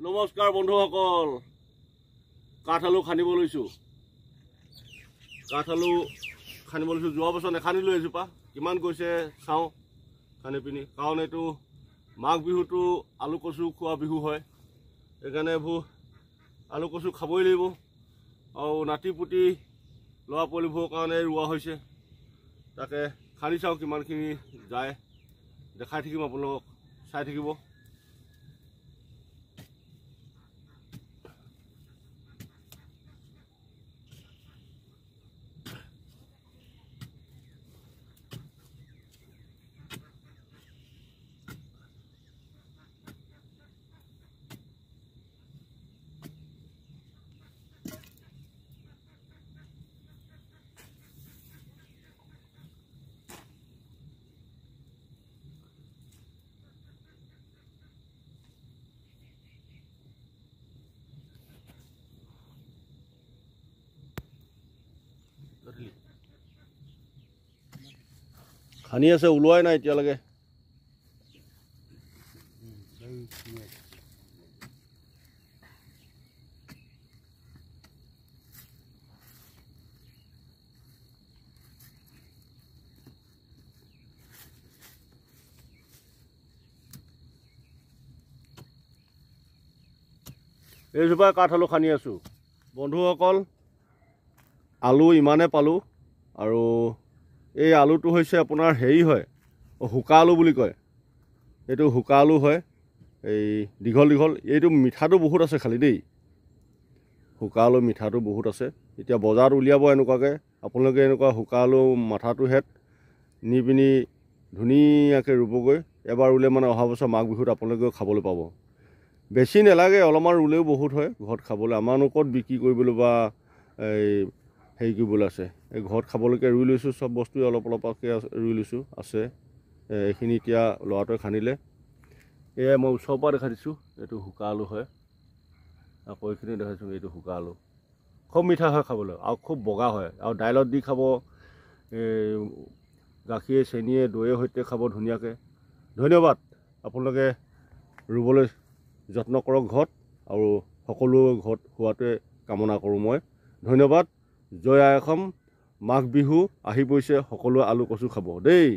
নমস্কাৰ বন্ধুসকল, কাঠালু খানিব লৈছোঁ। যোৱা বছৰ নেখানিলোঁ এজোপা, কিমান গৈছে চাওঁ খানি পিনি। কাৰণ এইটো মাঘ বিহুটো আলু কচু খোৱা বিহু হয়, সেইকাৰণে এইবোৰ আলু কচু খাবই লাগিব। আৰু নাতি পুতি ল'ৰা পোৱালিবোৰৰ কাৰণে ৰোৱা হৈছে, তাকে খানি চাওঁ কিমানখিনি যায়, দেখাই থাকিম আপোনালোকক, চাই থাকিব। খানি আছে, ওলোৱাই নাই এতিয়ালৈকে। এইজোপা কাঠালু খানি আছোঁ বন্ধুসকল। আলু ইমানে পালোঁ, আৰু এই আলুটো হৈছে আপোনাৰ হেৰি হয়, শুকা আলু বুলি কয়। এইটো শুকা আলু হয়, এই দীঘল দীঘল। এইটো মিঠাটো বহুত আছে খালি দেই, শুকা আলু মিঠাটো বহুত আছে। এতিয়া বজাৰত উলিয়াব এনেকুৱাকৈ, আপোনালোকে এনেকুৱা শুকা আলু মাথাটো হেঁত নি পিনি ধুনীয়াকৈ ৰুবগৈ। এবাৰ ৰুলে মানে অহা বছৰ মাঘ বিহুত আপোনালোকেও খাবলৈ পাব। বেছি নালাগে, অলপমান ৰুলেও বহুত হয় ঘৰত খাবলৈ। আমাৰনো ক'ত বিক্ৰী কৰিবলৈ বা এই হেৰি কৰিবলৈ আছে, এই ঘৰত খাবলৈকে ৰুই লৈছোঁ। চব বস্তুৱে অলপ অলপকৈ ৰুই লৈছোঁ, আছে এইখিনি। এতিয়া ল'ৰাটোৱে খান্দিলে, এয়াই মই ওচৰৰ পৰা দেখাই দিছোঁ। এইটো শুকা আলু হয়, আকৌ এইখিনি দেখাইছোঁ। এইটো শুকা আলু খুব মিঠা হয় খাবলৈ, আৰু খুব বগা হয়। আৰু দাইলত দি খাব, গাখীৰে চেনিয়ে দৈয়ে সৈতে খাব ধুনীয়াকৈ। ধন্যবাদ। আপোনালোকে ৰুবলৈ যত্ন কৰক ঘৰত, আৰু সকলো ঘৰত হোৱাটোৱে কামনা কৰোঁ মই। ধন্যবাদ। জয় আই অসম। মাঘ বিহু আহি পৰিছে, সকলোৱে আলু কচু খাব দেই।